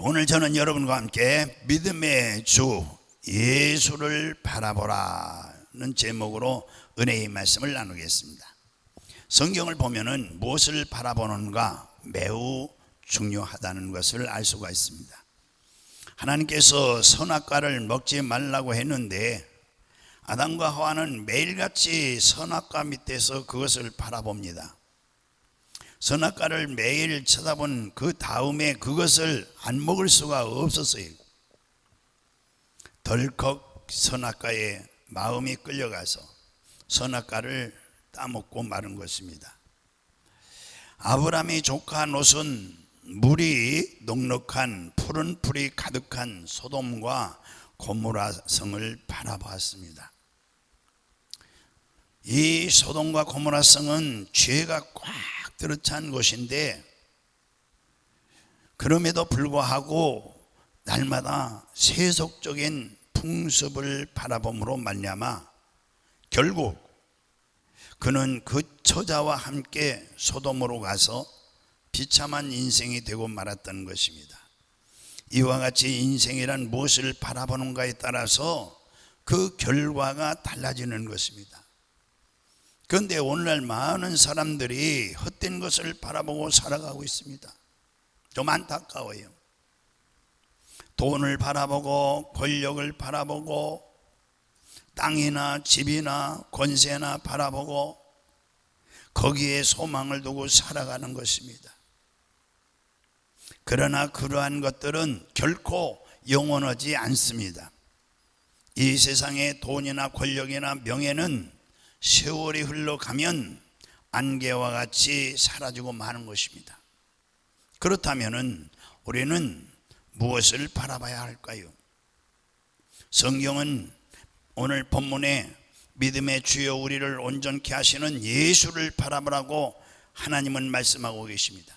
오늘 저는 여러분과 함께 믿음의 주 예수를 바라보라는 제목으로 은혜의 말씀을 나누겠습니다. 성경을 보면은 무엇을 바라보는가 매우 중요하다는 것을 알 수가 있습니다. 하나님께서 선악과를 먹지 말라고 했는데 아담과 하와는 매일같이 선악과 밑에서 그것을 바라봅니다. 선악과를 매일 쳐다본 그 다음에 그것을 안 먹을 수가 없었어요. 덜컥 선악과에 마음이 끌려가서 선악과를 따먹고 마른 것입니다. 아브라함의 조카 롯은 물이 넉넉한 푸른 풀이 가득한 소돔과 고모라 성을 바라보았습니다. 이 소돔과 고모라 성은 죄가 꽉 들어찬 곳인데 그럼에도 불구하고 날마다 세속적인 풍습을 바라봄으로 말미암아 결국 그는 그 처자와 함께 소돔으로 가서 비참한 인생이 되고 말았던 것입니다. 이와 같이 인생이란 무엇을 바라보는가에 따라서 그 결과가 달라지는 것입니다. 그런데 오늘날 많은 사람들이 헛된 것을 바라보고 살아가고 있습니다. 좀 안타까워요. 돈을 바라보고 권력을 바라보고 땅이나 집이나 권세나 바라보고 거기에 소망을 두고 살아가는 것입니다. 그러나 그러한 것들은 결코 영원하지 않습니다. 이 세상의 돈이나 권력이나 명예는 세월이 흘러가면 안개와 같이 사라지고 마는 것입니다. 그렇다면 우리는 무엇을 바라봐야 할까요? 성경은 오늘 본문에 믿음의 주여 우리를 온전케 하시는 예수를 바라보라고 하나님은 말씀하고 계십니다.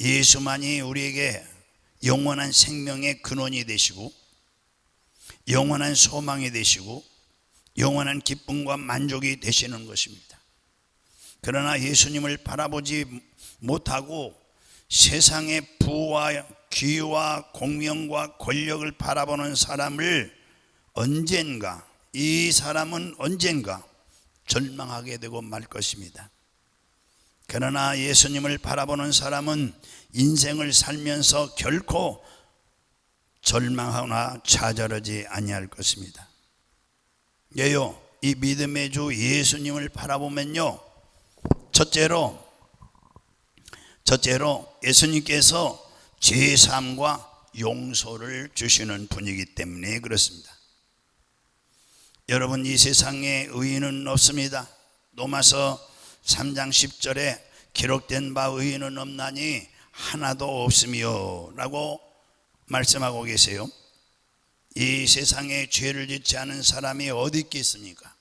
예수만이 우리에게 영원한 생명의 근원이 되시고 영원한 소망이 되시고 영원한 기쁨과 만족이 되시는 것입니다. 그러나 예수님을 바라보지 못하고 세상의 부와 귀와 공명과 권력을 바라보는 사람을 언젠가, 이 사람은 언젠가 절망하게 되고 말 것입니다. 그러나 예수님을 바라보는 사람은 인생을 살면서 결코 절망하거나 좌절하지 아니할 것입니다. 예요, 이 믿음의 주 예수님을 바라보면요, 첫째로 예수님께서 죄사함과 용서를 주시는 분이기 때문에 그렇습니다. 여러분, 이 세상에 의인은 없습니다. 로마서 3장 10절에 기록된 바 의인은 없나니 하나도 없으며 라고 말씀하고 계세요. 이 세상에 죄를 짓지 않은 사람이 어디 있겠습니까?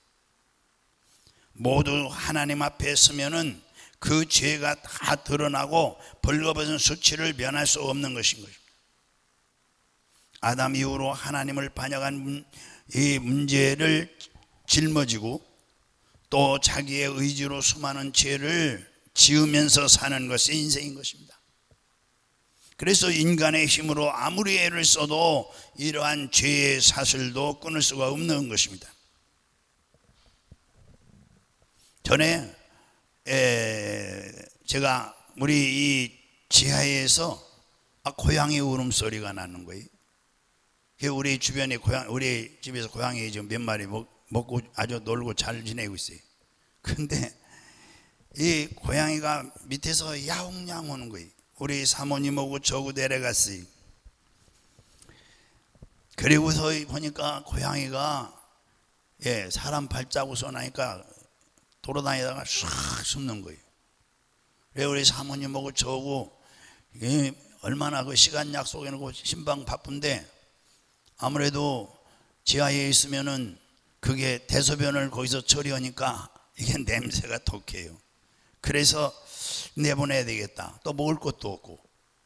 모두 하나님 앞에 서면은 그 죄가 다 드러나고 벌거벗은 수치를 면할 수 없는 것인 것입니다. 아담 이후로 하나님을 반역한 이 문제를 짊어지고 또 자기의 의지로 수많은 죄를 지으면서 사는 것이 인생인 것입니다. 그래서 인간의 힘으로 아무리 애를 써도 이러한 죄의 사슬도 끊을 수가 없는 것입니다. 전에 제가 우리 이 지하에서 고양이 울음소리가 나는 거예요. 우리 주변에 우리 집에서 고양이 지금 몇 마리 먹고 아주 놀고 잘 지내고 있어요. 근데 이 고양이가 밑에서 야옹야옹 오는 거예요. 우리 사모님하고 저하고 내려갔어요. 그리고서 보니까 고양이가 사람 발자국 쏘나니까 돌아다니다가 싹 숨는 거예요. 그래 우리 사모님하고 저하고 얼마나 그 시간 약속해놓고 신방 바쁜데 아무래도 지하에 있으면은 그게 대소변을 거기서 처리하니까 이게 냄새가 독해요. 그래서 내보내야 되겠다. 또 먹을 것도 없고.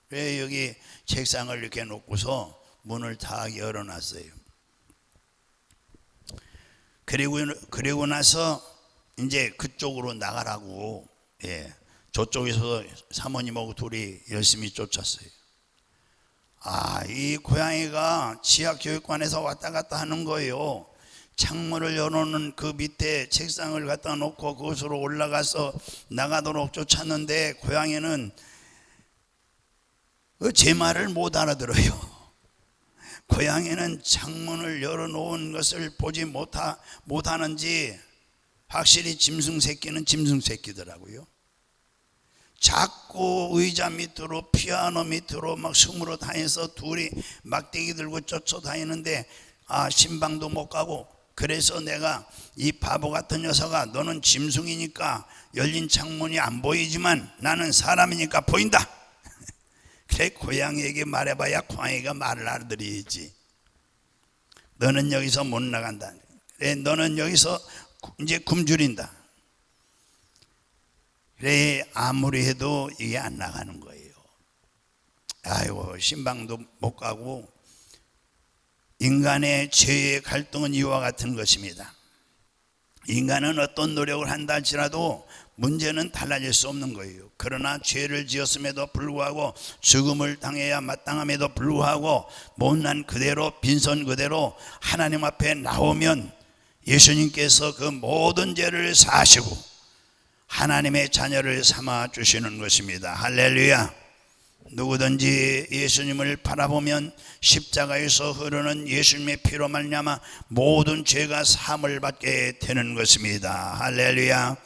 그래 여기 책상을 이렇게 놓고서 문을 다 열어놨어요. 그리고 나서 이제 그쪽으로 나가라고 저쪽에서 사모님하고 둘이 열심히 쫓았어요. 이 고양이가 지하교육관에서 왔다 갔다 하는 거예요. 창문을 열어놓는 그 밑에 책상을 갖다 놓고 그곳으로 올라가서 나가도록 쫓았는데 고양이는 제 말을 못 알아들어요. 고양이는 창문을 열어놓은 것을 보지 못하는지 확실히 짐승 새끼는 짐승 새끼더라고요. 자꾸 의자 밑으로 피아노 밑으로 막 숨으로 다녀서 둘이 막대기 들고 쫓아다니는데 신방도 못 가고, 그래서 내가 이 바보 같은 녀석아, 너는 짐승이니까 열린 창문이 안 보이지만 나는 사람이니까 보인다. 그래, 고양이에게 말해봐야 고양이가 말을 알아들어야지. 너는 여기서 못 나간다. 그래, 너는 여기서 이제 굶주린다. 그래, 아무리 해도 이게 안 나가는 거예요. 아이고, 신방도 못 가고. 인간의 죄의 갈등은 이와 같은 것입니다. 인간은 어떤 노력을 한다 할지라도 문제는 달라질 수 없는 거예요. 그러나 죄를 지었음에도 불구하고 죽음을 당해야 마땅함에도 불구하고 못난 그대로 빈손 그대로 하나님 앞에 나오면 예수님께서 그 모든 죄를 사하시고 하나님의 자녀를 삼아 주시는 것입니다. 할렐루야. 누구든지 예수님을 바라보면 십자가에서 흐르는 예수님의 피로 말미암아 모든 죄가 사함을 받게 되는 것입니다. 할렐루야.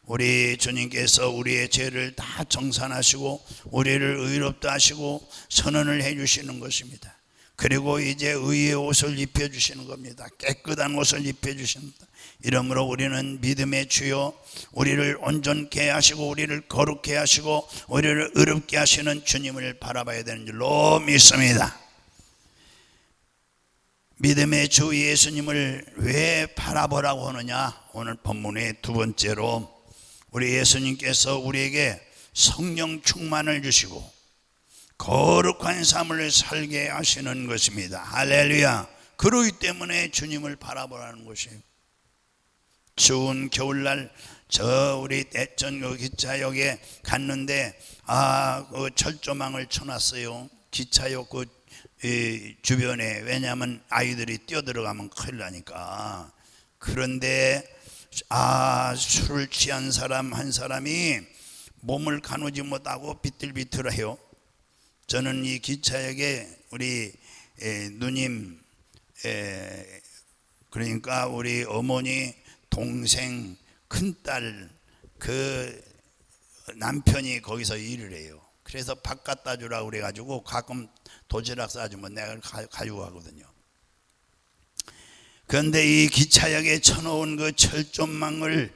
우리 주님께서 우리의 죄를 다 정산하시고 우리를 의롭다 하시고 선언을 해 주시는 것입니다. 그리고 이제 의의 옷을 입혀주시는 겁니다. 깨끗한 옷을 입혀주십니다. 이러므로 우리는 믿음의 주여, 우리를 온전케 하시고 우리를 거룩케 하시고 우리를 의롭게 하시는 주님을 바라봐야 되는 줄로 믿습니다. 믿음의 주 예수님을 왜 바라보라고 하느냐? 오늘 본문의 두 번째로 우리 예수님께서 우리에게 성령 충만을 주시고 거룩한 삶을 살게 하시는 것입니다. 할렐루야. 그러기 때문에 주님을 바라보라는 것이에요. 추운 겨울날 우리 대천 그 기차역에 갔는데 그 철조망을 쳐놨어요. 기차역 그 주변에. 왜냐하면 아이들이 뛰어들어가면 큰일 나니까. 그런데 술을 취한 사람 한 사람이 몸을 가누지 못하고 비틀비틀해요. 저는 이 기차역에 우리 누님, 그러니까 우리 어머니 동생 큰딸 그 남편이 거기서 일을 해요. 그래서 밥 갖다 주라고 그래가지고 가끔 도시락 싸주면 내가 가지고 가거든요. 그런데 이 기차역에 쳐놓은 그 철조망을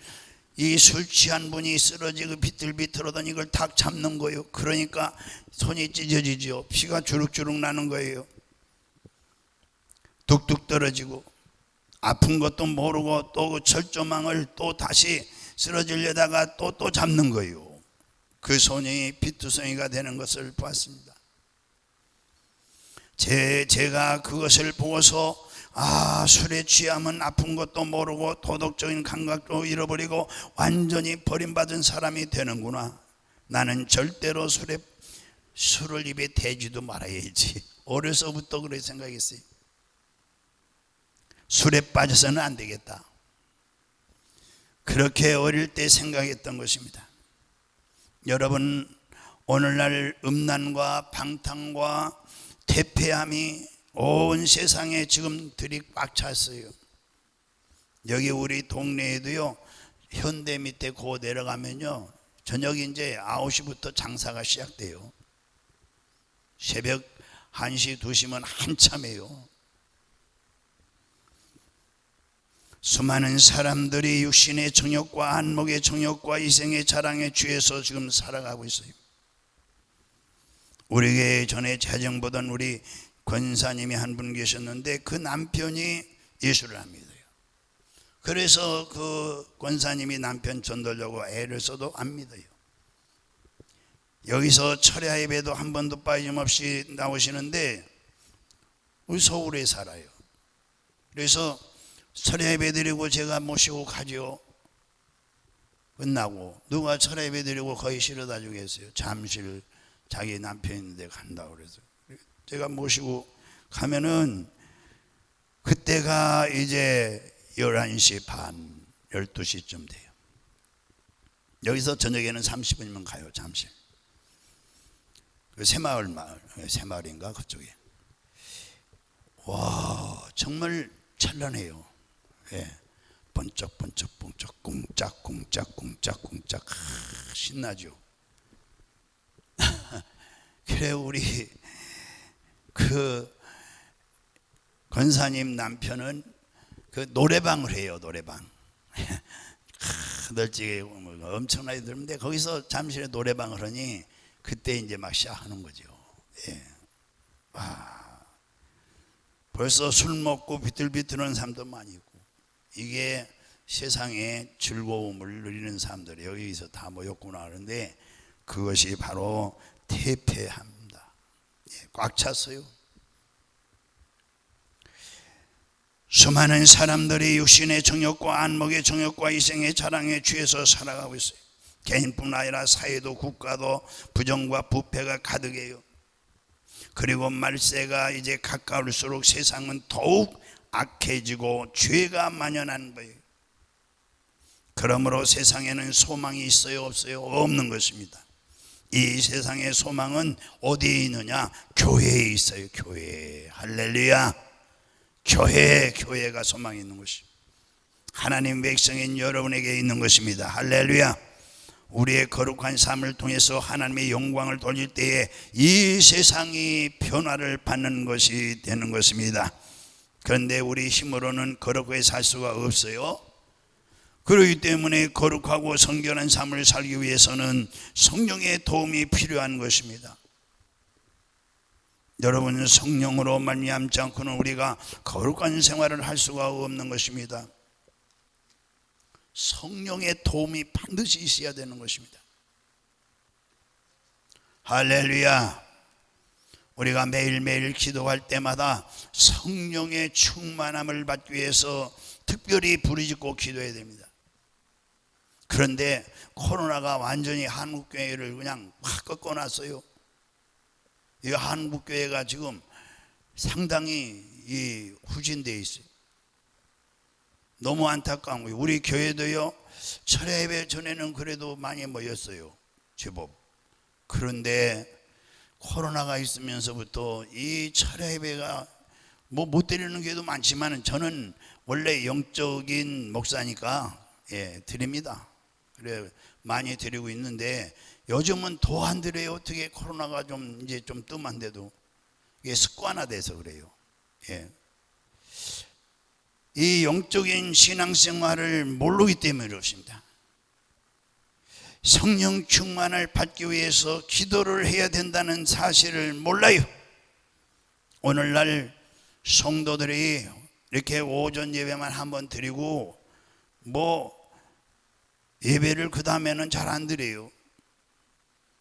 이 술 취한 분이 쓰러지고 비틀비틀하더니 이걸 탁 잡는 거예요. 그러니까 손이 찢어지죠. 피가 주룩주룩 나는 거예요. 뚝뚝 떨어지고 아픈 것도 모르고 또 그 철조망을 또 다시 쓰러지려다가 또 잡는 거예요. 그 손이 피투성이가 되는 것을 보았습니다. 제가 그것을 보고서 술에 취하면 아픈 것도 모르고 도덕적인 감각도 잃어버리고 완전히 버림받은 사람이 되는구나. 나는 절대로 술을 입에 대지도 말아야지. 어려서부터 그렇게 생각했어요. 술에 빠져서는 안 되겠다. 그렇게 어릴 때 생각했던 것입니다. 여러분, 오늘날 음란과 방탕과 퇴폐함이 온 세상에 지금 들이 꽉 찼어요. 여기 우리 동네에도요, 현대 밑에 고 내려가면요, 저녁 이제 9시부터 장사가 시작돼요. 새벽 1시, 2시면 한참이에요. 수많은 사람들이 육신의 정욕과 안목의 정욕과 이생의 자랑에 취해서 지금 살아가고 있어요. 우리 교회 전에 재정보던 우리 권사님이 한 분 계셨는데 그 남편이 예수를 안 믿어요. 그래서 그 권사님이 남편 전도려고 애를 써도 안 믿어요. 여기서 철야 예배도 한 번도 빠짐없이 나오시는데 우리 서울에 살아요. 그래서 철야 예배 드리고 제가 모시고 가죠. 끝나고 누가 철야 예배 드리고 거의 실어다 주겠어요. 잠실 자기 남편 있는데 간다고 그래서 제가 모시고 가면은 그때가 이제 11시 반, 12시쯤 돼요. 여기서 저녁에는 30분이면 가요. 잠실. 그 새마을인가 그쪽에. 와, 정말 찬란해요. 예. 번쩍번쩍 꿍짝꿍짝꿍짝꿍짝 신나죠. 그래, 우리 그 권사님 남편은 그 노래방을 해요. 노래방. 널찍이 엄청나게 들는데 거기서 잠실에 노래방을 하니 그때 이제 막 시작하는 거죠. 예. 와, 벌써 술 먹고 비틀비틀한 사람도 많이 있고, 이게 세상의 즐거움을 누리는 사람들이 여기서 다 모였구나 하는데 그것이 바로 퇴폐합니다. 예, 꽉 찼어요. 수많은 사람들이 육신의 정욕과 안목의 정욕과 이생의 자랑에 취해서 살아가고 있어요. 개인뿐 아니라 사회도 국가도 부정과 부패가 가득해요. 그리고 말세가 이제 가까울수록 세상은 더욱 악해지고 죄가 만연한 거예요. 그러므로 세상에는 소망이 있어요, 없어요? 없는 것입니다. 이 세상의 소망은 어디에 있느냐? 교회에 있어요. 교회. 할렐루야. 교회가 소망이 있는 것입니다. 하나님 백성인 여러분에게 있는 것입니다. 할렐루야. 우리의 거룩한 삶을 통해서 하나님의 영광을 돌릴 때에 이 세상이 변화를 받는 것이 되는 것입니다. 그런데 우리 힘으로는 거룩하게 살 수가 없어요. 그렇기 때문에 거룩하고 성결한 삶을 살기 위해서는 성령의 도움이 필요한 것입니다. 여러분, 성령으로 말미암지 않고는 우리가 거룩한 생활을 할 수가 없는 것입니다. 성령의 도움이 반드시 있어야 되는 것입니다. 할렐루야. 우리가 매일매일 기도할 때마다 성령의 충만함을 받기 위해서 특별히 부르짖고 기도해야 됩니다. 그런데 코로나가 완전히 한국교회를 그냥 확 꺾어놨어요. 이 한국교회가 지금 상당히 후진되어 있어요. 너무 안타까운 거예요. 우리 교회도요, 철야 예배 전에는 그래도 많이 모였어요, 제법. 그런데 코로나가 있으면서부터 이 철야 예배가 못 드리는 교회도 많지만 저는 원래 영적인 목사니까 드립니다. 그래, 많이 드리고 있는데 요즘은 더 안 드려요. 어떻게 코로나가 이제 좀 뜸한데도 이게 습관화돼서 그래요. 예. 이 영적인 신앙생활을 모르기 때문에 그렇습니다. 성령 충만을 받기 위해서 기도를 해야 된다는 사실을 몰라요. 오늘날 성도들이 이렇게 오전 예배만 한번 드리고 예배를 그 다음에는 잘 안 드려요.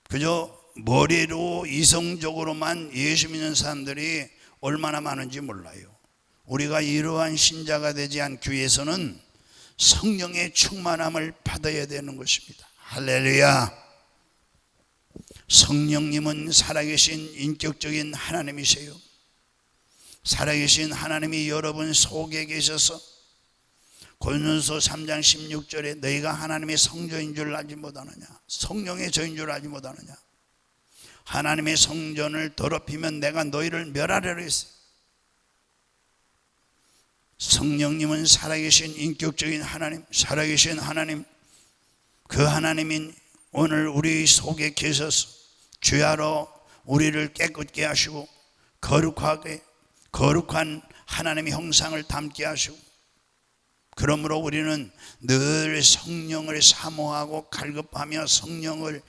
그저 머리로 이성적으로만 예수 믿는 사람들이 얼마나 많은지 몰라요. 우리가 이러한 신자가 되지 않기 위해서는 성령의 충만함을 받아야 되는 것입니다. 할렐루야. 성령님은 살아계신 인격적인 하나님이세요. 살아계신 하나님이 여러분 속에 계셔서 고린도서 3장 16절에 너희가 하나님의 성전인 줄 알지 못하느냐, 성령의 저인 줄 알지 못하느냐, 하나님의 성전을 더럽히면 내가 너희를 멸하리라 했어요. 성령님은 살아계신 인격적인 하나님, 살아계신 하나님, 그 하나님인 오늘 우리 속에 계셔서 주야로 우리를 깨끗게 하시고 거룩한 하나님의 형상을 담게 하시고, 그러므로 우리는 늘 성령을 사모하고 갈급하며 성령을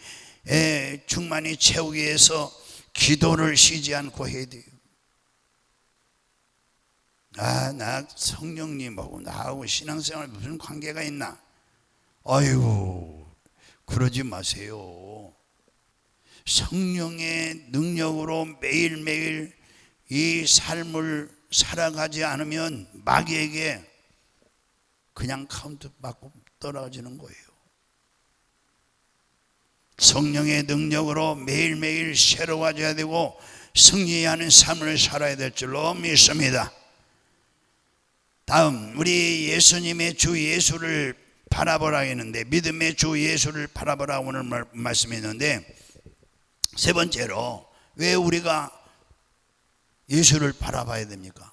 충만히 채우기 위해서 기도를 쉬지 않고 해야 돼요. 나 성령님하고 나하고 신앙생활 무슨 관계가 있나? 아이고, 그러지 마세요. 성령의 능력으로 매일매일 이 삶을 살아가지 않으면 마귀에게 그냥 카운트 받고 떨어지는 거예요. 성령의 능력으로 매일매일 새로워져야 되고 승리하는 삶을 살아야 될 줄로 믿습니다. 다음, 우리 예수님의 주 예수를 바라보라 했는데, 믿음의 주 예수를 바라보라 오늘 말씀했는데, 세 번째로 왜 우리가 예수를 바라봐야 됩니까?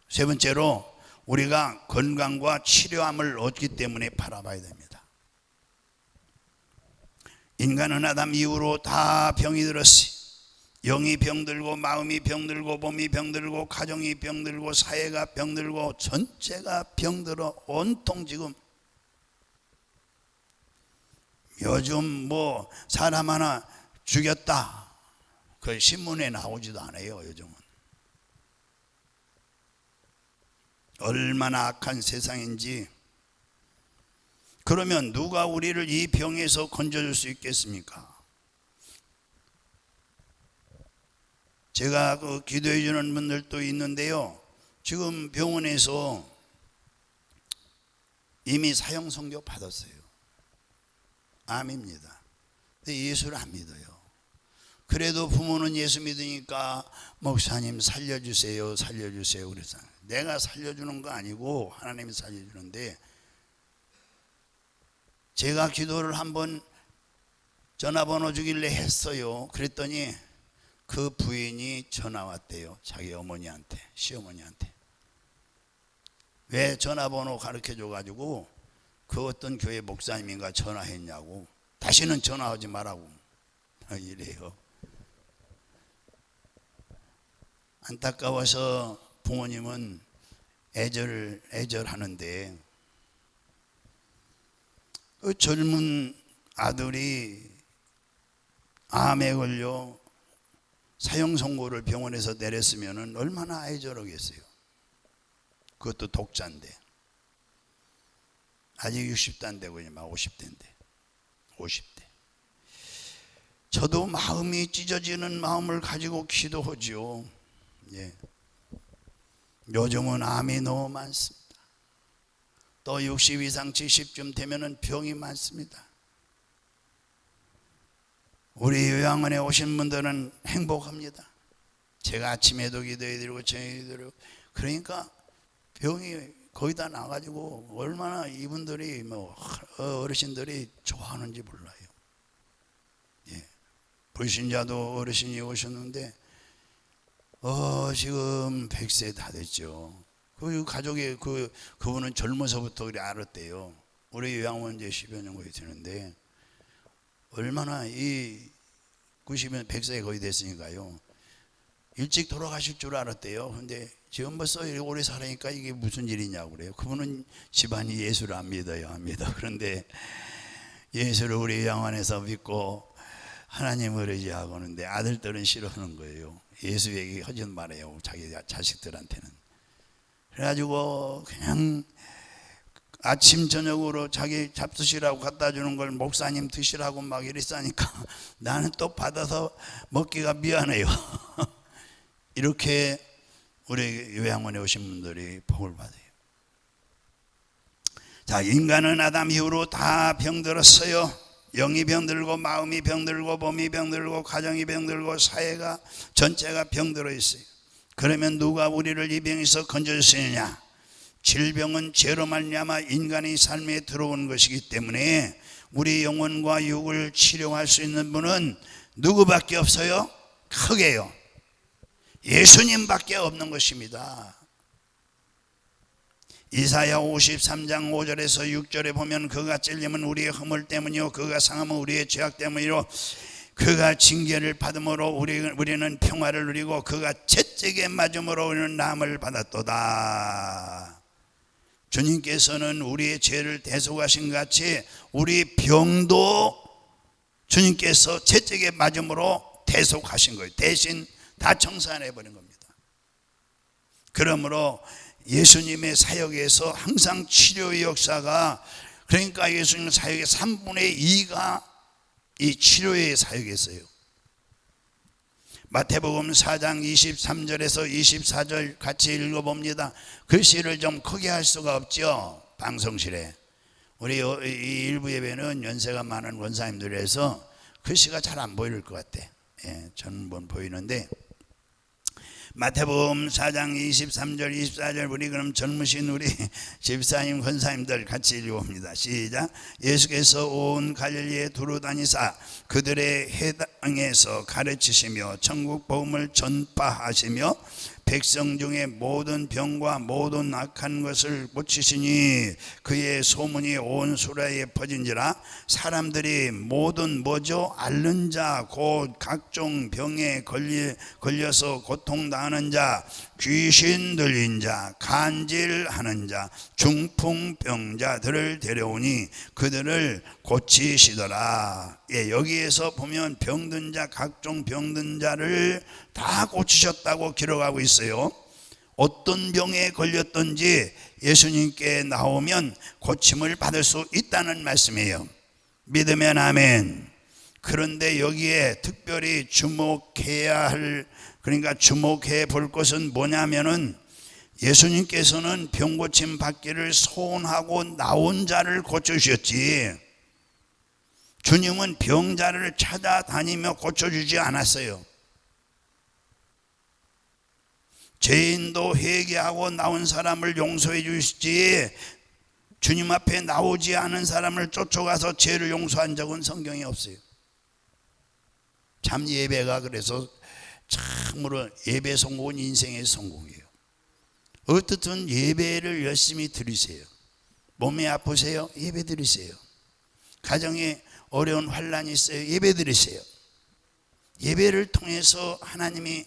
세 번째로 우리가 건강과 치료함을 얻기 때문에 바라봐야 됩니다. 인간은 아담 이후로 다 병이 들었어요. 영이 병들고 마음이 병들고 몸이 병들고 가정이 병들고 사회가 병들고 전체가 병들어 온통 지금 요즘 뭐 사람 하나 죽였다 그 신문에 나오지도 않아요. 요즘은 얼마나 악한 세상인지. 그러면 누가 우리를 이 병에서 건져줄 수 있겠습니까? 제가 그 기도해 주는 분들도 있는데요, 지금 병원에서 이미 사형 선고 받았어요. 암입니다. 근데 예수를 안 믿어요. 그래도 부모는 예수 믿으니까 목사님 살려주세요 살려주세요 그래서 내가 살려주는 거 아니고 하나님이 살려주는데, 제가 기도를 한번 전화번호 주길래 했어요. 그랬더니 그 부인이 전화 왔대요. 자기 어머니한테, 시어머니한테. 왜 전화번호 가르쳐 줘가지고 그 어떤 교회 목사님인가 전화했냐고. 다시는 전화하지 말라고 이래요. 안타까워서 부모님은 애절하는데, 그 젊은 아들이 암에 걸려 사형 선고를 병원에서 내렸으면 얼마나 애절하겠어요. 그것도 독자인데 아직 60도 안 되고 막 50대인데 50대. 저도 마음이 찢어지는 마음을 가지고 기도하죠. 예. 요즘은 암이 너무 많습니다. 또 60 이상 70쯤 되면은 병이 많습니다. 우리 요양원에 오신 분들은 행복합니다. 제가 아침에도 기도해드리고 저녁에 기도해드리고, 그러니까 병이 거의 다 나가지고 얼마나 이분들이 어르신들이 좋아하는지 몰라요. 예. 불신자도 어르신이 오셨는데 지금 100세 다 됐죠. 그 가족이 그분은 젊어서부터 그래 알았대요. 우리 요양원 이제 10여 년 거의 되는데 얼마나 90년 100세 거의 됐으니까요. 일찍 돌아가실 줄 알았대요. 근데 지금 벌써 오래 살으니까 이게 무슨 일이냐고 그래요. 그분은 집안이 예수를 안 믿어요. 안 믿어. 그런데 예수를 우리 요양원에서 믿고 하나님을 의지하고 하는데 아들들은 싫어하는 거예요. 예수 얘기 하지 말아요. 자기 자식들한테는. 그래가지고 그냥 아침 저녁으로 자기 잡수시라고 갖다 주는 걸 목사님 드시라고 막 이랬으니까 나는 또 받아서 먹기가 미안해요. 이렇게 우리 요양원에 오신 분들이 복을 받아요. 자, 인간은 아담 이후로 다 병들었어요. 영이 병들고 마음이 병들고 몸이 병들고 가정이 병들고 사회가 전체가 병들어 있어요. 그러면 누가 우리를 이 병에서 건져줄 수 있느냐? 질병은 죄로 말미암아 인간의 삶에 들어온 것이기 때문에 우리 영혼과 육을 치료할 수 있는 분은 누구밖에 없어요? 크게요, 예수님밖에 없는 것입니다. 이사야 53장 5절에서 6절에 보면 그가 찔림은 우리의 허물 때문이요 그가 상함은 우리의 죄악 때문이요 그가 징계를 받음으로 우리는 평화를 누리고 그가 채찍에 맞음으로 우리는 나음을 받았도다. 주님께서는 우리의 죄를 대속하신 같이 우리 병도 주님께서 채찍에 맞음으로 대속하신 거예요. 대신 다 청산해버린 겁니다. 그러므로 예수님의 사역에서 항상 치료의 역사가, 그러니까 예수님 사역의 3분의 2가 이 치료의 사역이었어요. 마태복음 4장 23절에서 24절 같이 읽어봅니다. 글씨를 좀 크게 할 수가 없죠, 방송실에. 우리 이 일부 예배는 연세가 많은 원사님들에서 글씨가 잘 안 보일 것 같아. 예, 저는 보이는데 마태복음 4장 23절 24절 우리 그럼 젊으신 우리 집사님 권사님들 같이 읽어봅니다. 시작. 예수께서 온 갈릴리에 두루 다니사 그들의 회당에서 가르치시며 천국 복음을 전파하시며 백성 중에 모든 병과 모든 악한 것을 고치시니 그의 소문이 온 수라에 퍼진지라. 사람들이 모든 뭐죠? 앓는 자 곧 각종 병에 걸려서 고통당하는 자, 귀신 들린 자, 간질하는 자, 중풍병자들을 데려오니 그들을 고치시더라. 예, 여기에서 보면 병든 자, 각종 병든 자를 다 고치셨다고 기록하고 있어요. 어떤 병에 걸렸든지 예수님께 나오면 고침을 받을 수 있다는 말씀이에요. 믿으면 아멘. 그런데 여기에 특별히 주목해야 할, 그러니까 주목해 볼 것은 뭐냐면은 예수님께서는 병 고침 받기를 소원하고 나온 자를 고쳐주셨지, 주님은 병자를 찾아다니며 고쳐주지 않았어요. 죄인도 회개하고 나온 사람을 용서해 주시지 주님 앞에 나오지 않은 사람을 쫓아가서 죄를 용서한 적은 성경에 없어요. 참 예배가 그래서 참으로 예배 성공은 인생의 성공이에요. 어떻든 예배를 열심히 드리세요. 몸이 아프세요? 예배 드리세요. 가정에 어려운 환난이 있어요? 예배 드리세요. 예배를 통해서 하나님이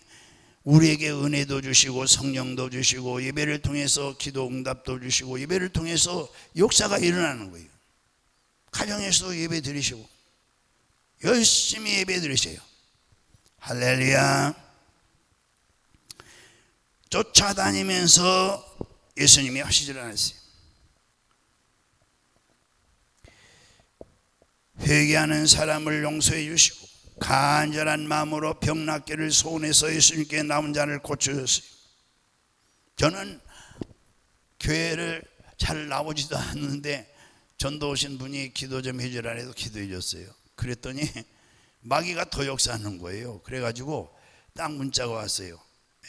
우리에게 은혜도 주시고 성령도 주시고, 예배를 통해서 기도 응답도 주시고, 예배를 통해서 역사가 일어나는 거예요. 가정에서도 예배 드리시고 열심히 예배 드리세요. 할렐루야. 쫓아다니면서 예수님이 하시질 않았어요. 회개하는 사람을 용서해 주시고 간절한 마음으로 병 낫기를 소원해서 예수님께 나온 자를 고쳐줬어요. 저는 교회를 잘 나오지도 않는데 전도 오신 분이 기도 좀 해주라 해서 기도해 줬어요. 그랬더니 마귀가 더 역사하는 거예요. 그래가지고 딱 문자가 왔어요.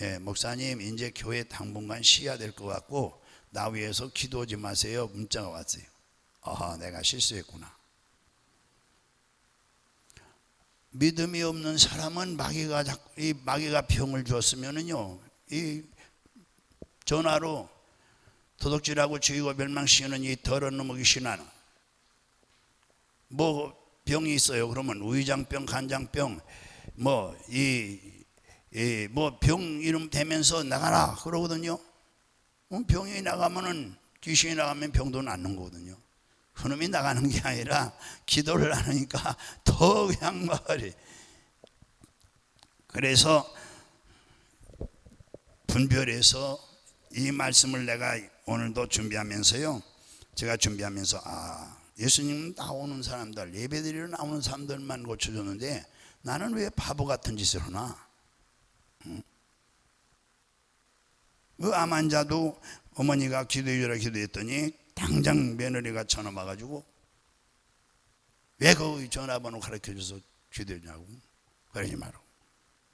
예, 목사님 이제 교회 당분간 쉬어야 될 것 같고 나 위해서 기도하지 마세요. 문자가 왔어요. 아, 내가 실수했구나. 믿음이 없는 사람은 마귀가 병을 주었으면은요, 이 전화로 도둑질하고 죽이고 멸망시키는 이 더러운 놈의 신하는 뭐 병이 있어요. 그러면 위장병, 간장병, 뭐 병 이름 대면서 나가라 그러거든요. 병이 나가면은, 귀신이 나가면 병도 낫는 거거든요. 그놈이 나가는 게 아니라 기도를 안 하니까 더 그냥 말이. 그래서 분별해서 이 말씀을 내가 오늘도 준비하면서요, 제가 준비하면서 예수님 나오는 사람들, 예배드리러 나오는 사람들만 고쳐줬는데 나는 왜 바보 같은 짓을 하나? 그 암 환자도 어머니가 기도해주라 기도했더니 당장 며느리가 전화 와가지고 왜 그 전화번호 가르쳐줘서 기도했냐고. 그러지 말고,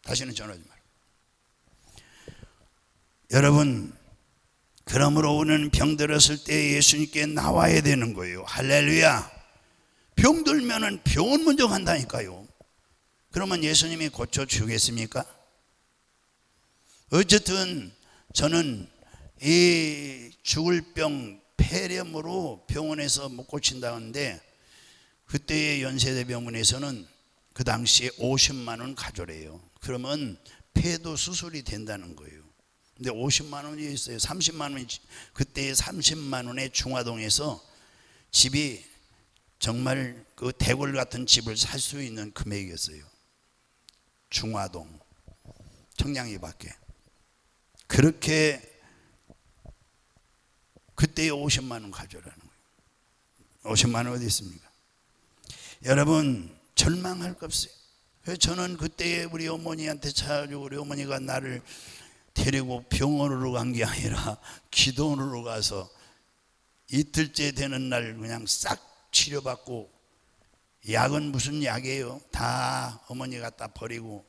다시는 전화하지 말고. 여러분, 그러므로 우리는 병들었을 때 예수님께 나와야 되는 거예요. 할렐루야. 병들면은 병원 먼저 간다니까요. 그러면 예수님이 고쳐주겠습니까? 어쨌든 저는 이 죽을 병, 폐렴으로 병원에서 못 고친다는데, 그때의 연세대병원에서는 그 당시에 50만 원 가져래요. 그러면 폐도 수술이 된다는 거예요. 근데 50만 원이 있어요. 30만 원이, 그때 30만 원에 중화동에서 집이 정말 그 대궐 같은 집을 살 수 있는 금액이었어요. 중화동 청량리 밖에. 그렇게 그때의 50만 원 가져라는 거예요. 50만 원 어디 있습니까? 여러분, 절망할 것 없어요. 그래서 저는 그때 우리 어머니한테 찾아가지고, 우리 어머니가 나를 데리고 병원으로 간 게 아니라 기도원으로 가서 이틀째 되는 날 그냥 싹 치료받고, 약은 무슨 약이에요? 다 어머니가 다 버리고.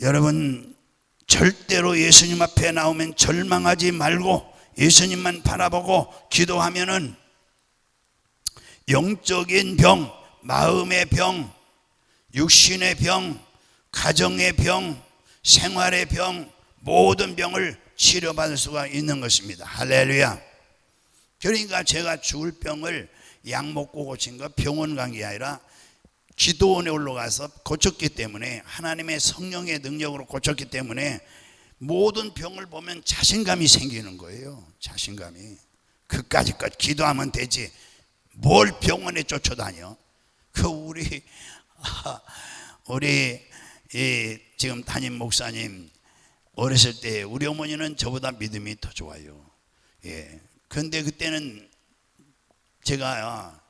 여러분 절대로 예수님 앞에 나오면 절망하지 말고 예수님만 바라보고 기도하면은 영적인 병, 마음의 병, 육신의 병, 가정의 병, 생활의 병, 모든 병을 치료받을 수가 있는 것입니다. 할렐루야. 그러니까 제가 죽을 병을 약 먹고 고친 거 병원 간 게 아니라 기도원에 올라가서 고쳤기 때문에, 하나님의 성령의 능력으로 고쳤기 때문에 모든 병을 보면 자신감이 생기는 거예요. 자신감이. 그까짓 기도하면 되지 뭘 병원에 쫓아다녀. 우리 지금 담임 목사님 어렸을 때 우리 어머니는 저보다 믿음이 더 좋아요. 그런데 그때는 제가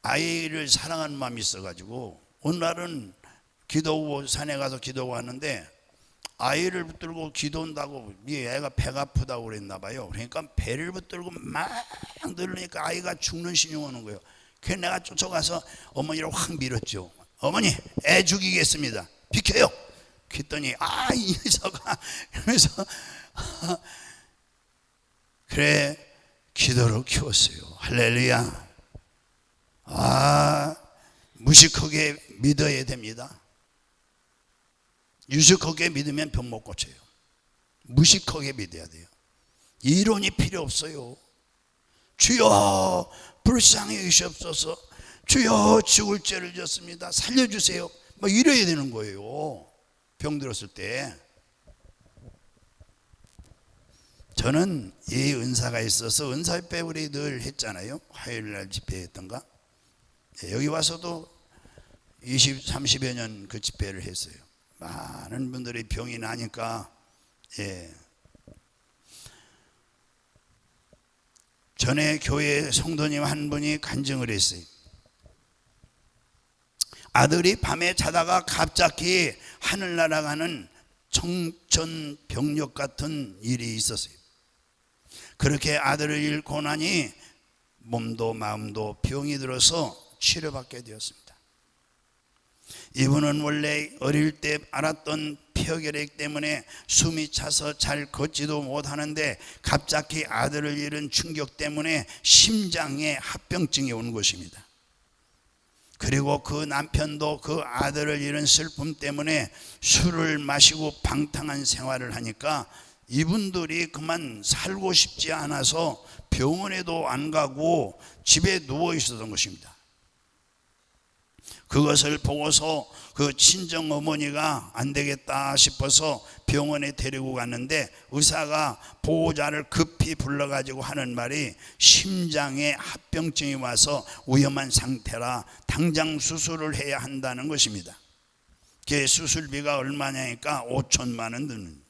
아이를 사랑하는 마음이 있어가지고 어느 날은 기도하고 산에 가서 기도하고 왔는데 아이를 붙들고 기도한다고 이 애가 배가 아프다고 그랬나 봐요. 그러니까 배를 붙들고 막 늘으니까 아이가 죽는 신용 오는 거예요. 그래서 내가 쫓아가서 어머니를 확 밀었죠. 어머니 애 죽이겠습니다. 비켜요. 그랬더니 이 녀석아 이러면서 그래 기도로 키웠어요. 할렐루야. 무식하게 믿어야 됩니다. 유식하게 믿으면 병 못 고쳐요. 무식하게 믿어야 돼요. 이론이 필요 없어요. 주여 불쌍히 여기시옵소서, 주여 죽을 죄를 졌습니다, 살려주세요, 뭐 이래야 되는 거예요. 병 들었을 때. 저는 이 은사가 있어서 은사협회 우리 늘 했잖아요. 화요일날 집회했던가. 여기 와서도 20, 30여 년 그 집회를 했어요. 많은 분들이 병이 나니까. 전에 교회 성도님 한 분이 간증을 했어요. 아들이 밤에 자다가 갑자기 하늘 날아가는 청천벽력 같은 일이 있었어요. 그렇게 아들을 잃고 나니 몸도 마음도 병이 들어서 치료받게 되었습니다. 이분은 원래 어릴 때 알았던 폐결핵 때문에 숨이 차서 잘 걷지도 못하는데 갑자기 아들을 잃은 충격 때문에 심장에 합병증이 온 것입니다. 그리고 그 남편도 그 아들을 잃은 슬픔 때문에 술을 마시고 방탕한 생활을 하니까 이분들이 그만 살고 싶지 않아서 병원에도 안 가고 집에 누워 있었던 것입니다. 그것을 보고서 그 친정 어머니가 안 되겠다 싶어서 병원에 데리고 갔는데 의사가 보호자를 급히 불러가지고 하는 말이 심장에 합병증이 와서 위험한 상태라 당장 수술을 해야 한다는 것입니다. 그 수술비가 얼마냐니까 5천만 원 드는.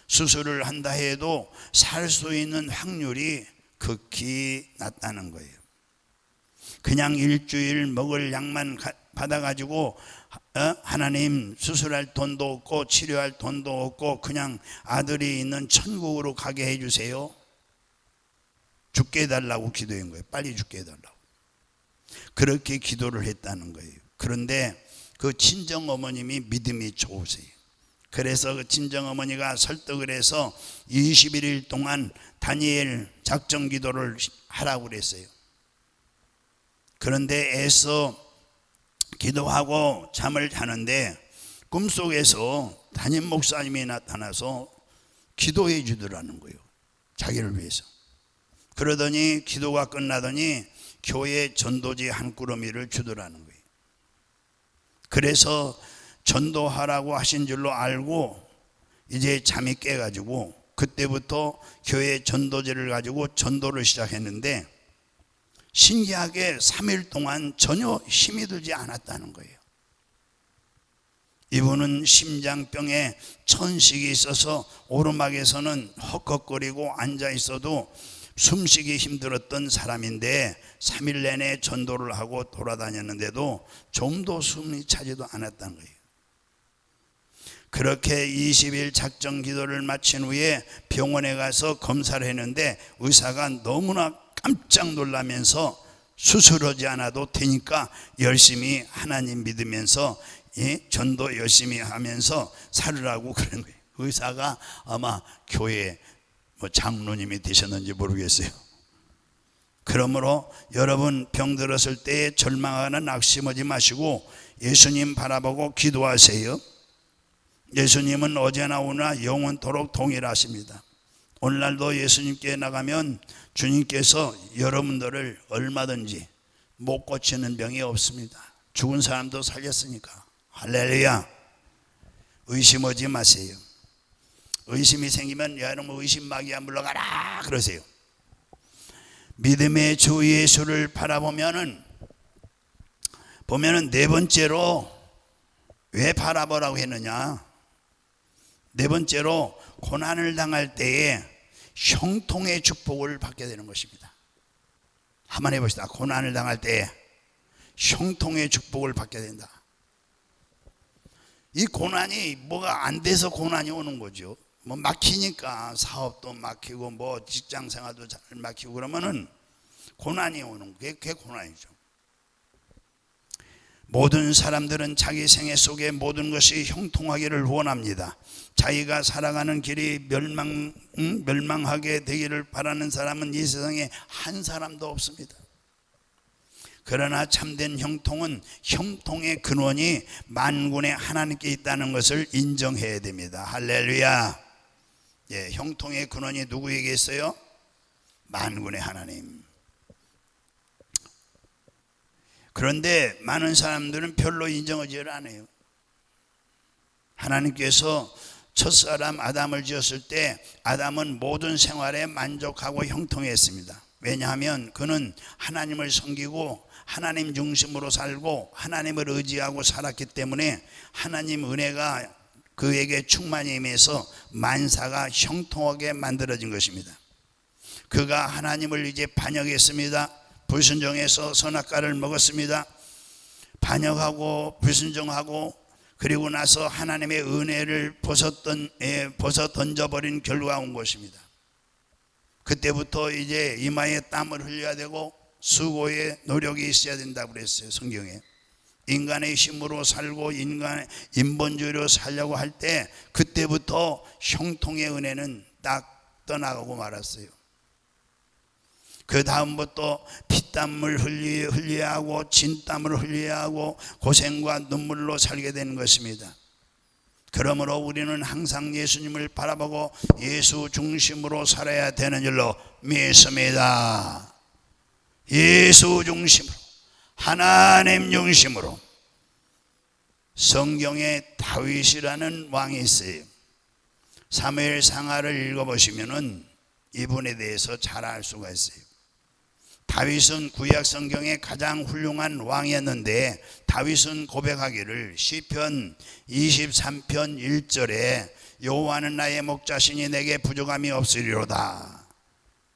수술을 한다 해도 살 수 있는 확률이 극히 낮다는 거예요. 그냥 일주일 먹을 약만 받아가지고 하나님 수술할 돈도 없고 치료할 돈도 없고 그냥 아들이 있는 천국으로 가게 해주세요, 죽게 해달라고 기도한 거예요. 빨리 죽게 해달라고. 그렇게 기도를 했다는 거예요. 그런데 그 친정 어머님이 믿음이 좋으세요. 그래서 그 친정 어머니가 설득을 해서 21일 동안 다니엘 작정 기도를 하라고 그랬어요. 그런데 애써 기도하고 잠을 자는데 꿈속에서 담임 목사님이 나타나서 기도해 주더라는 거예요. 자기를 위해서. 그러더니 기도가 끝나더니 교회 전도지 한 꾸러미를 주더라는 거예요. 그래서 전도하라고 하신 줄로 알고 이제 잠이 깨가지고 그때부터 교회 전도지를 가지고 전도를 시작했는데 신기하게 3일 동안 전혀 힘이 들지 않았다는 거예요. 이분은 심장병에 천식이 있어서 오르막에서는 헉헉거리고 앉아 있어도 숨쉬기 힘들었던 사람인데 3일 내내 전도를 하고 돌아다녔는데도 좀도 숨이 차지도 않았다는 거예요. 그렇게 20일 작정 기도를 마친 후에 병원에 가서 검사를 했는데 의사가 너무나 깜짝 놀라면서 수술하지 않아도 되니까 열심히 하나님 믿으면서 전도 열심히 하면서 살으라고 그런 거예요. 의사가 아마 교회 장로님이 되셨는지 모르겠어요. 그러므로 여러분 병들었을 때 절망하거나 낙심하지 마시고 예수님 바라보고 기도하세요. 예수님은 어제나 오늘나 영원토록 동일하십니다. 오늘날도 예수님께 나가면 주님께서 여러분들을 얼마든지 못 고치는 병이 없습니다. 죽은 사람도 살렸으니까. 할렐루야. 의심하지 마세요. 의심이 생기면 여러분 의심마귀야 물러가라 그러세요. 믿음의 주 예수를 바라보면은 네 번째로 왜 바라보라고 했느냐? 네 번째로 고난을 당할 때에 형통의 축복을 받게 되는 것입니다. 한번 해봅시다. 고난을 당할 때에 형통의 축복을 받게 된다. 이 고난이 뭐가 안 돼서 고난이 오는 거죠. 뭐 막히니까 사업도 막히고 뭐 직장 생활도 잘 막히고 그러면은 고난이 오는 게 그게 고난이죠. 모든 사람들은 자기 생애 속에 모든 것이 형통하기를 원합니다. 자기가 살아가는 길이 멸망하게 되기를 바라는 사람은 이 세상에 한 사람도 없습니다. 그러나 참된 형통은 형통의 근원이 만군의 하나님께 있다는 것을 인정해야 됩니다. 할렐루야. 형통의 근원이 누구에게 있어요? 만군의 하나님. 그런데 많은 사람들은 별로 인정하지 않아요. 하나님께서 첫사람 아담을 지었을 때 아담은 모든 생활에 만족하고 형통했습니다. 왜냐하면 그는 하나님을 섬기고 하나님 중심으로 살고 하나님을 의지하고 살았기 때문에 하나님 은혜가 그에게 충만히 임해서 만사가 형통하게 만들어진 것입니다. 그가 하나님을 이제 반역했습니다. 불순종해서 선악과를 먹었습니다. 반역하고 불순종하고 그리고 나서 하나님의 은혜를 벗어 던져버린 결과가 온 것입니다. 그때부터 이제 이마에 땀을 흘려야 되고 수고의 노력이 있어야 된다고 그랬어요. 성경에. 인간의 힘으로 살고 인간의 인본주의로 살려고 할 때 그때부터 형통의 은혜는 딱 떠나가고 말았어요. 그 다음부터 피땀을 흘려야 하고 진땀을 흘려야 하고 고생과 눈물로 살게 되는 것입니다. 그러므로 우리는 항상 예수님을 바라보고 예수 중심으로 살아야 되는 줄로 믿습니다. 예수 중심으로, 하나님 중심으로. 성경에 다윗이라는 왕이 있어요. 사무엘 상하를 읽어보시면은 이분에 대해서 잘 알 수가 있어요. 다윗은 구약 성경의 가장 훌륭한 왕이었는데 다윗은 고백하기를 시편 23편 1절에 여호와는 나의 목자시니 내게 부족함이 없으리로다.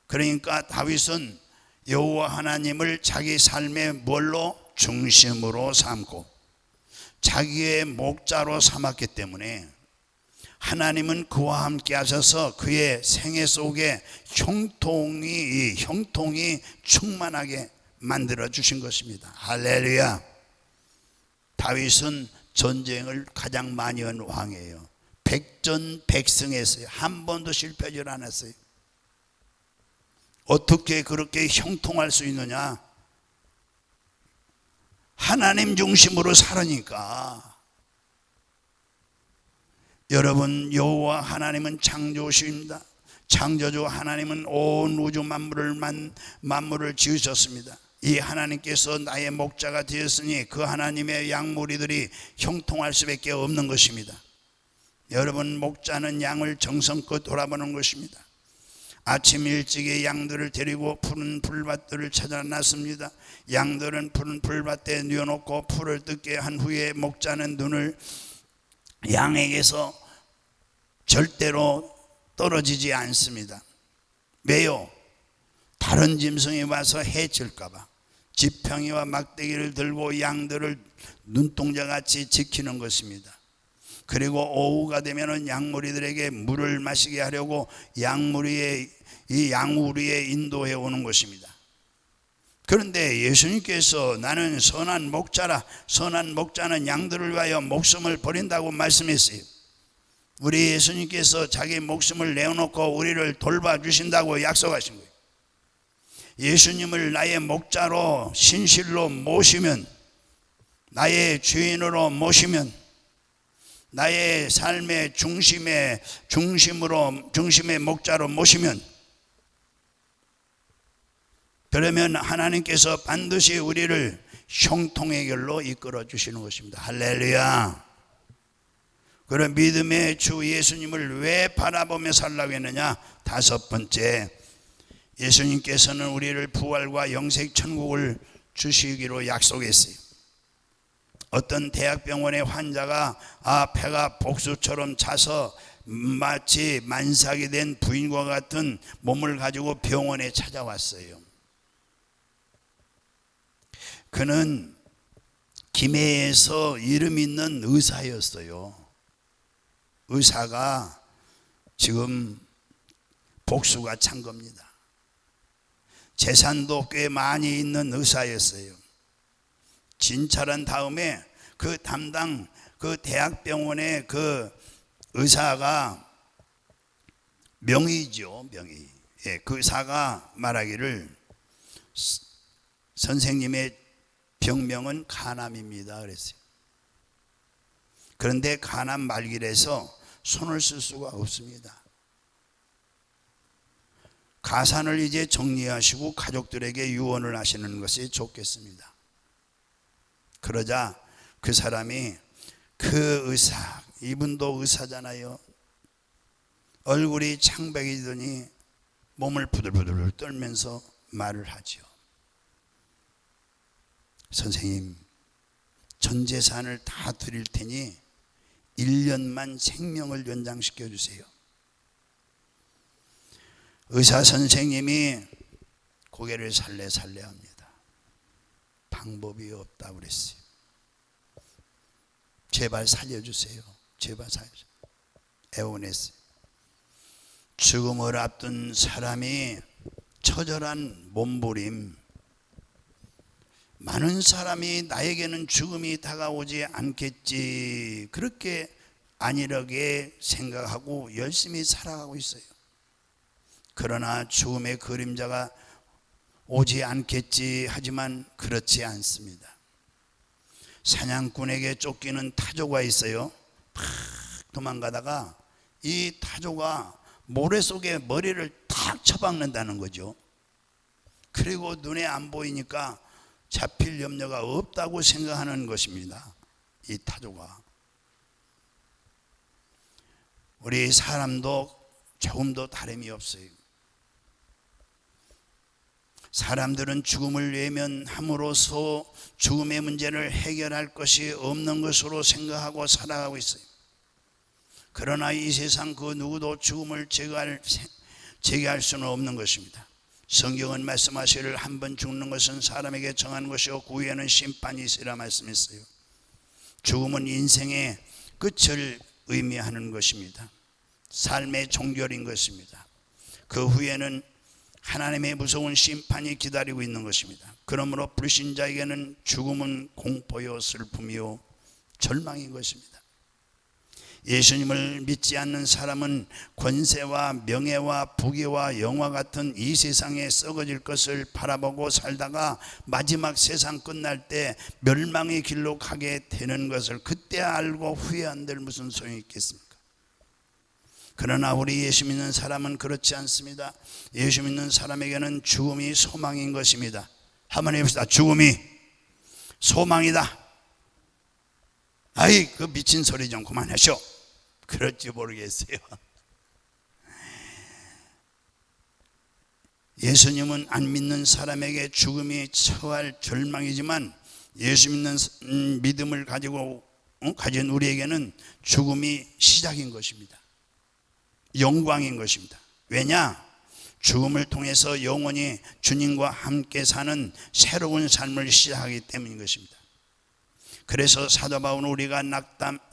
그러니까 다윗은 여호와 하나님을 자기 삶의 뭘로? 중심으로 삼고 자기의 목자로 삼았기 때문에 하나님은 그와 함께 하셔서 그의 생애 속에 형통이 충만하게 만들어 주신 것입니다. 할렐루야. 다윗은 전쟁을 가장 많이 한 왕이에요. 백전백승했어요. 한 번도 실패하지 않았어요. 어떻게 그렇게 형통할 수 있느냐? 하나님 중심으로 살으니까. 여러분, 여호와 하나님은 창조주입니다. 창조주 하나님은 온 우주 만물을 지으셨습니다. 이 하나님께서 나의 목자가 되었으니 그 하나님의 양무리들이 형통할 수밖에 없는 것입니다. 여러분, 목자는 양을 정성껏 돌아보는 것입니다. 아침 일찍이 양들을 데리고 푸른 풀밭들을 찾아 나섭니다. 양들은 푸른 풀밭에 뉘어놓고 풀을 뜯게 한 후에 목자는 눈을 양에게서 절대로 떨어지지 않습니다. 왜요? 다른 짐승이 와서 해칠까봐 지팡이와 막대기를 들고 양들을 눈동자같이 지키는 것입니다. 그리고 오후가 되면 양무리들에게 물을 마시게 하려고 이 양우리에 인도해 오는 것입니다. 그런데 예수님께서 나는 선한 목자라, 선한 목자는 양들을 위하여 목숨을 버린다고 말씀했어요. 우리 예수님께서 자기 목숨을 내어놓고 우리를 돌봐주신다고 약속하신 거예요. 예수님을 나의 목자로 신실로 모시면, 나의 주인으로 모시면, 나의 삶의 중심의 목자로 모시면, 그러면 하나님께서 반드시 우리를 형통의 길로 이끌어 주시는 것입니다. 할렐루야. 그런 믿음의 주 예수님을 왜 바라보며 살라고 했느냐? 다섯 번째, 예수님께서는 우리를 부활과 영생 천국을 주시기로 약속했어요. 어떤 대학병원의 환자가 폐가 복수처럼 차서 마치 만삭이 된 부인과 같은 몸을 가지고 병원에 찾아왔어요. 그는 김해에서 이름 있는 의사였어요. 의사가 지금 복수가 찬 겁니다. 재산도 꽤 많이 있는 의사였어요. 진찰한 다음에 그 담당 그 대학병원의 그 의사가 명의죠, 명의. 그 의사가 말하기를 선생님의 병명은 간암입니다 그랬어요. 그런데 간암 말기라서 손을 쓸 수가 없습니다. 가산을 이제 정리하시고 가족들에게 유언을 하시는 것이 좋겠습니다. 그러자 그 사람이 그 의사, 이분도 의사잖아요. 얼굴이 창백이더니 몸을 부들부들 떨면서 말을 하죠. 선생님, 전 재산을 다 드릴 테니 1년만 생명을 연장시켜 주세요. 의사 선생님이 고개를 살래살래 합니다. 방법이 없다고 그랬어요. 제발 살려주세요. 제발 살려주세요. 애원했어요. 죽음을 앞둔 사람이 처절한 몸부림, 많은 사람이 나에게는 죽음이 다가오지 않겠지, 그렇게 안일하게 생각하고 열심히 살아가고 있어요. 그러나 죽음의 그림자가 오지 않겠지 하지만 그렇지 않습니다. 사냥꾼에게 쫓기는 타조가 있어요. 팍 도망가다가 이 타조가 모래 속에 머리를 탁 쳐박는다는 거죠. 그리고 눈에 안 보이니까 잡힐 염려가 없다고 생각하는 것입니다. 이 타조가. 우리 사람도 조금도 다름이 없어요. 사람들은 죽음을 외면함으로써 죽음의 문제를 해결할 것이 없는 것으로 생각하고 살아가고 있어요. 그러나 이 세상 그 누구도 죽음을 제기할 수는 없는 것입니다. 성경은 말씀하시기를 한 번 죽는 것은 사람에게 정한 것이요 그 후에는 심판이 있으리라 말씀했어요. 죽음은 인생의 끝을 의미하는 것입니다. 삶의 종결인 것입니다. 그 후에는 하나님의 무서운 심판이 기다리고 있는 것입니다. 그러므로 불신자에게는 죽음은 공포요 슬픔이요 절망인 것입니다. 예수님을 믿지 않는 사람은 권세와 명예와 부귀와 영화 같은 이 세상에 썩어질 것을 바라보고 살다가 마지막 세상 끝날 때 멸망의 길로 가게 되는 것을 그때 알고 후회한들 무슨 소용이 있겠습니까? 그러나 우리 예수 믿는 사람은 그렇지 않습니다. 예수 믿는 사람에게는 죽음이 소망인 것입니다. 한번 해봅시다. 죽음이 소망이다. 아이, 그 미친 소리 좀 그만하셔. 그럴지 모르겠어요. 예수님은 안 믿는 사람에게 죽음이 처할 절망이지만 예수 믿는 믿음을 가진 우리에게는 죽음이 시작인 것입니다. 영광인 것입니다. 왜냐? 죽음을 통해서 영원히 주님과 함께 사는 새로운 삶을 시작하기 때문인 것입니다. 그래서 사도 바울은 우리가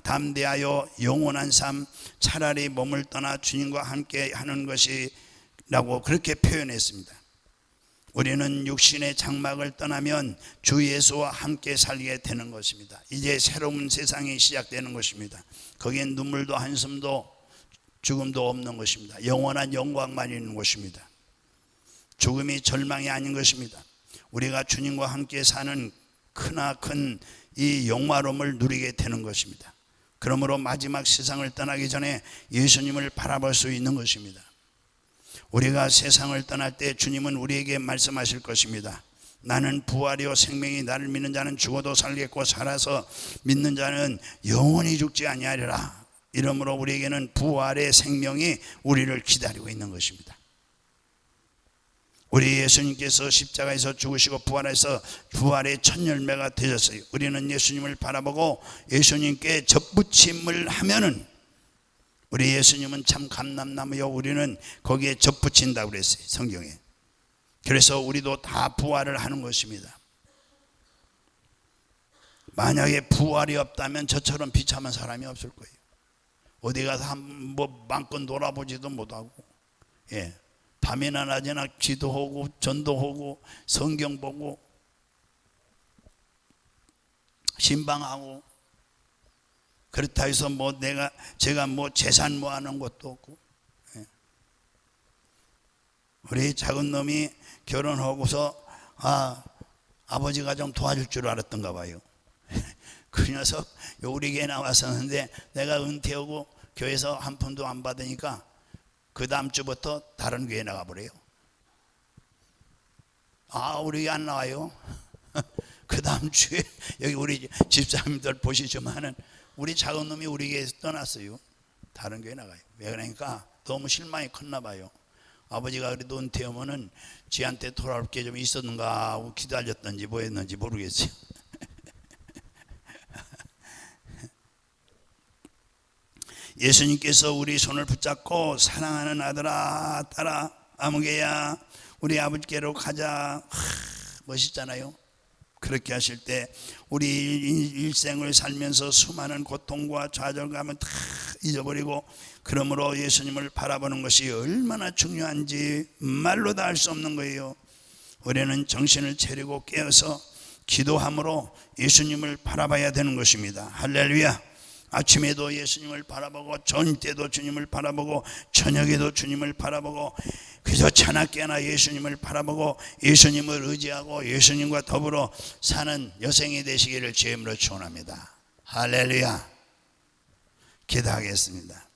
담대하여 영원한 삶, 차라리 몸을 떠나 주님과 함께 하는 것이라고 그렇게 표현했습니다. 우리는 육신의 장막을 떠나면 주 예수와 함께 살게 되는 것입니다. 이제 새로운 세상이 시작되는 것입니다. 거기엔 눈물도 한숨도 죽음도 없는 것입니다. 영원한 영광만 있는 것입니다. 죽음이 절망이 아닌 것입니다. 우리가 주님과 함께 사는 크나큰 이 영화로움을 누리게 되는 것입니다. 그러므로 마지막 세상을 떠나기 전에 예수님을 바라볼 수 있는 것입니다. 우리가 세상을 떠날 때 주님은 우리에게 말씀하실 것입니다. 나는 부활이요 생명이, 나를 믿는 자는 죽어도 살겠고 살아서 믿는 자는 영원히 죽지 아니하리라. 이러므로 우리에게는 부활의 생명이 우리를 기다리고 있는 것입니다. 우리 예수님께서 십자가에서 죽으시고 부활해서 부활의 첫 열매가 되셨어요. 우리는 예수님을 바라보고 예수님께 접붙임을 하면은, 우리 예수님은 참 감람나무요 우리는 거기에 접붙인다고 그랬어요, 성경에. 그래서 우리도 다 부활을 하는 것입니다. 만약에 부활이 없다면 저처럼 비참한 사람이 없을 거예요. 어디 가서 뭐 마음껏 놀아보지도 못하고, 밤이나 낮이나 기도하고 전도하고 성경 보고 신방하고, 그렇다 해서 뭐 제가 뭐 재산 모아놓은 것도 없고. 우리 작은 놈이 결혼하고서 아버지가 좀 도와줄 줄 알았던가 봐요. 그 녀석 우리 교회 나왔었는데 내가 은퇴하고 교회에서 한 푼도 안 받으니까 그 다음 주부터 다른 교회 나가버려요. 우리 교회 안 나와요. 그 다음 주에 여기 우리 집사님들 보시지만은 우리 작은 놈이 우리 교회에서 떠났어요. 다른 교회 나가요. 왜 그러니까 너무 실망이 컸나 봐요. 아버지가 그래도 은퇴하면은 지한테 돌아올 게 좀 있었는가 하고 기다렸던지 뭐 했는지 모르겠어요. 예수님께서 우리 손을 붙잡고 사랑하는 아들아 딸아 아무개야 우리 아버지께로 가자. 멋있잖아요. 그렇게 하실 때 우리 일생을 살면서 수많은 고통과 좌절감을 다 잊어버리고, 그러므로 예수님을 바라보는 것이 얼마나 중요한지 말로 다 할 수 없는 거예요. 우리는 정신을 차리고 깨어서 기도함으로 예수님을 바라봐야 되는 것입니다. 할렐루야. 아침에도 예수님을 바라보고, 저녁 때도 주님을 바라보고, 저녁에도 주님을 바라보고, 그저 차나 깨나 예수님을 바라보고 예수님을 의지하고 예수님과 더불어 사는 여생이 되시기를 주의 이름으로 축원합니다. 할렐루야. 기도하겠습니다.